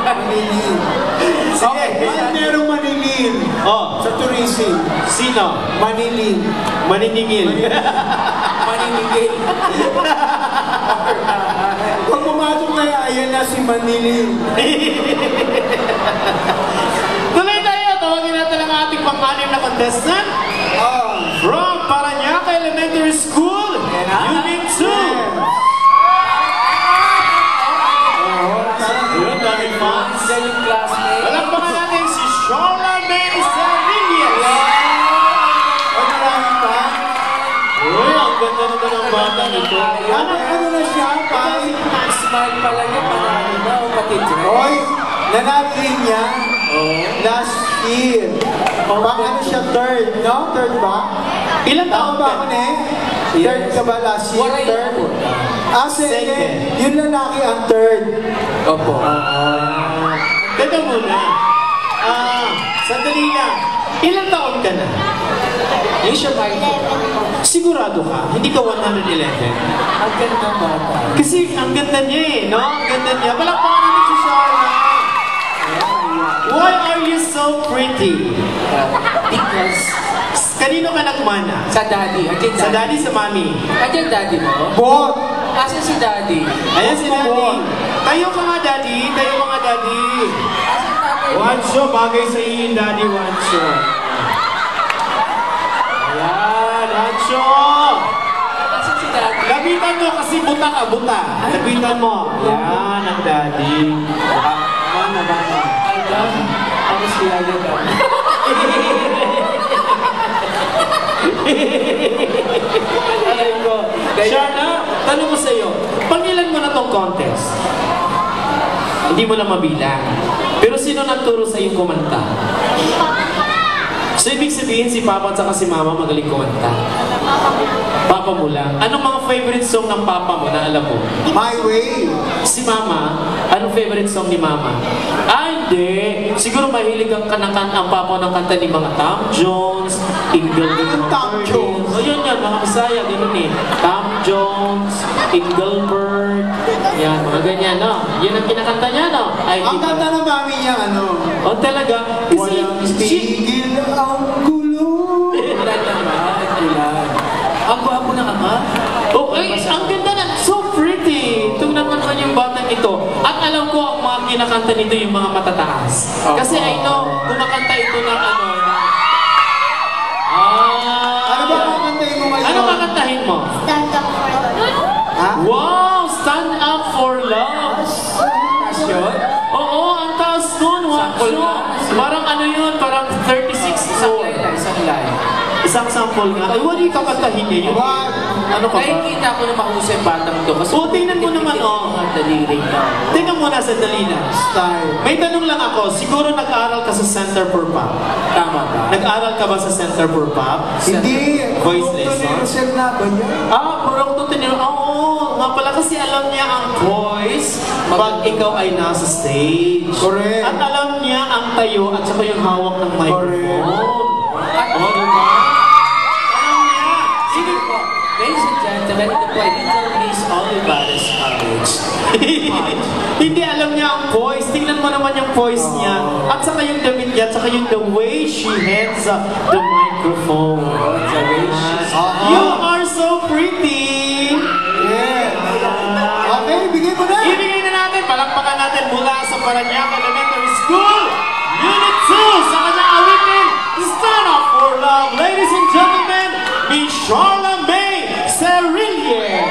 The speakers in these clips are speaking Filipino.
Manilin. Okay, merong manilin. Oh. Sa tourism. Sino? Manilin. Maniningil. Maniningil. Pag pumasok na yan, ayan na si Manilin. Tuloy tayo. Tawagin natin ang ating pang-anim na contestant. From Parañaque Elementary School, Unit 2. Yun, daming fans. Yung classmate. Palakpakan natin si Charlamagne Servillas. Maraming pa. Uy, ang ganda naman ng bata nito. Ano na siya? Smile pala niya, panalo na o pati dress. Hoy, nanalo rin niya. Last year. Pang ano siya, third, no? Third ba? Ilang taon Tama ba ka? ako na eh? Third ka ba last year? Waray Third? ako. Second. Yung lalaki ang third. Opo. Teka muna. Sandali lang. Ilang taon ka na? Yung siya kahit Sigurado ka? Hindi ka 111? ang ganda ng bata. Kasi ang ganda niya eh, no? Ang ganda niya. Palakpakan natin si Charla. Why are you so pretty? Because Kanino ka nagmana? sa daddy. Andiyan Sa daddy. daddy, sa mami? Andiyan daddy mo? Bot! Asan si daddy? Ayan si daddy. Tayo ka nga daddy. Tayo ka nga daddy. Asan tatay mo? Wancho, bagay sa iyo yung daddy Wancho. Ayan, Wancho. Asan si daddy? Labitan mo kasi buta ka, buta. Labitan mo. Ayan, ang daddy. Bana, bana. Ay, daddy. Ako si Yaya daw. Alam ko. Sharna, tanong ko sa iyo, pangilan mo na tong contest? Hindi mo na mabilang. Pero sino nagturo sa iyo kumanta? So, ibig sabihin si Papa at saka si Mama magaling kumanta? Papa mo lang. Anong mga favorite song ng Papa mo na alam mo? My way. Si Mama, anong favorite song ni Mama? Hindi. Siguro mahilig ang kanakan ang Papa ng kanta ni mga Tom Jones, Engelbert. Tom Jones? O yun yan, mga Bisaya, ganun eh. Tom Jones, Engelbert, yan, mga ganyan, no? Yun ang kinakanta niya, no? Ay, Ang kanta ng mami niya, ano? O talaga? Kasi, Walang tigil ang gulo. Ilan naman? Ilan? Ang gwapo ng ama? Okay, ang ganda na, so pretty. Tingnan naman yung batang ito. At alam ko ang mga kinakanta nito yung mga matataas. Kasi I know, kumakanta ito ng ano, Ano ba kakantayin mo ngayon? ano kakantahin mo? Stand up for the Ha? Wow! Stand up for love! Taas yun? Oo, ang taas nun. Sample Wow! na. Parang ano yun, parang 36 Isang floor. line lang, isang line. Isang sample nga. Ay, wala yung kakantahin niya yun. Wag. Ano ka ba? Nakikita ko na mahusay batang to. Kasi Oo, tingnan mo naman, oh. Ang daliri ka. Tingnan mo na sa dalina. Style. May tanong lang ako, siguro nag-aral ka sa Center for Pop. Tama ba? Nag-aral ka ba sa Center for Pop? Hindi. Voice Kung lesson? Reserve na ba niya? Produkto tiniro. Oo, nga pala kasi alam niya ang voice pag ikaw ay nasa stage. Correct. At alam niya ang tayo at saka yung hawak ng microphone. At Oo, diba? Alam niya. sige po, ladies and gentlemen, ito po ay Little Miss Olivares College. Hindi alam niya ang voice. Tingnan mo naman yung voice niya. At saka yung damit niya, at saka yung the way she hands the microphone. The way she's... You are so pretty! Yeah. Okay, bigay mo na. Ibigay na natin, palakpakan natin mula sa Parañaque Elementary School, Unit 2, sa kanyang awitin, Stand Up for Love. Ladies and gentlemen, Miss Charlamagne Servillas.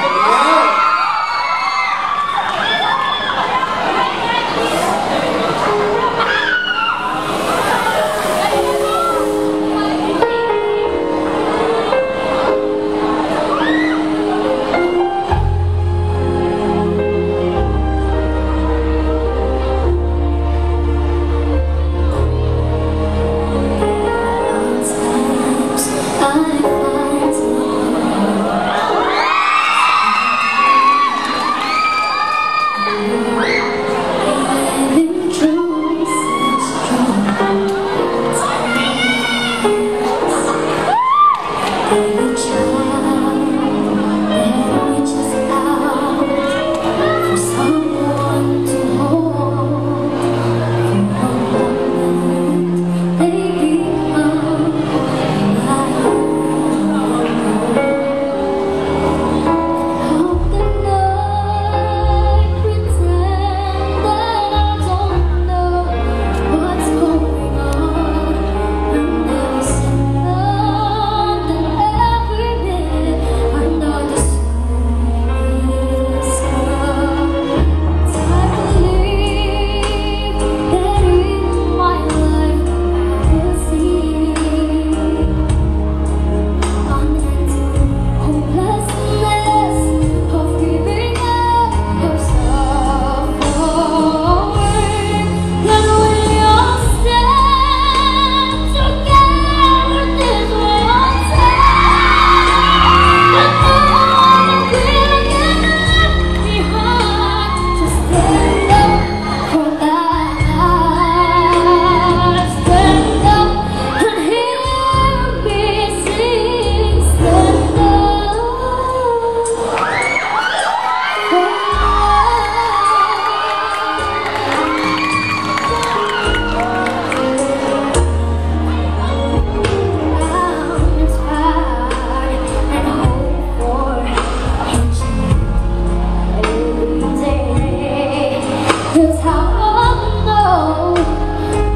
know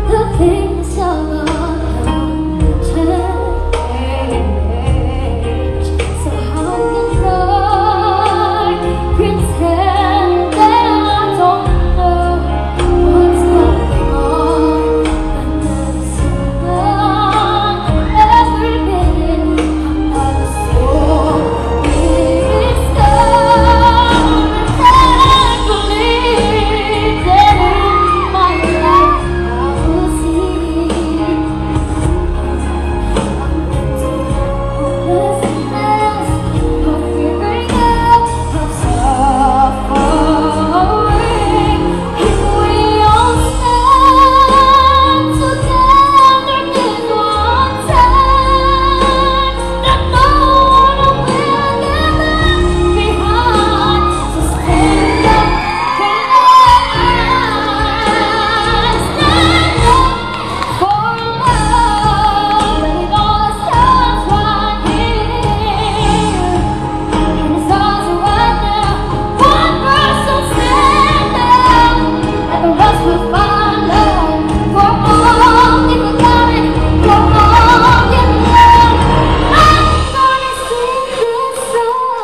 the things are gonna change. So how can I pretend that I don't know what's going on? Another second, every minute, another soul being stoned. And believe that in my life I will see hopelessness of figuring out how suffering. If we all stand together in one time, that no one will get left behind. So stand up for us, stand up for love. Let it all start right here. And it starts right now. One person stand up, and the rest will follow. For all people got it, for all you love, I'm gonna sing this song.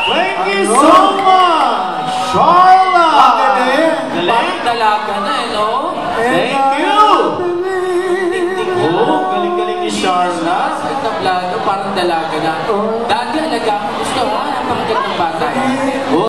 Thank you so much, Charla! Ang galing. Parang dalaga na eh, no? Thank you! Oh, galing-galing ni Charla. Sa tablado, parang dalaga na.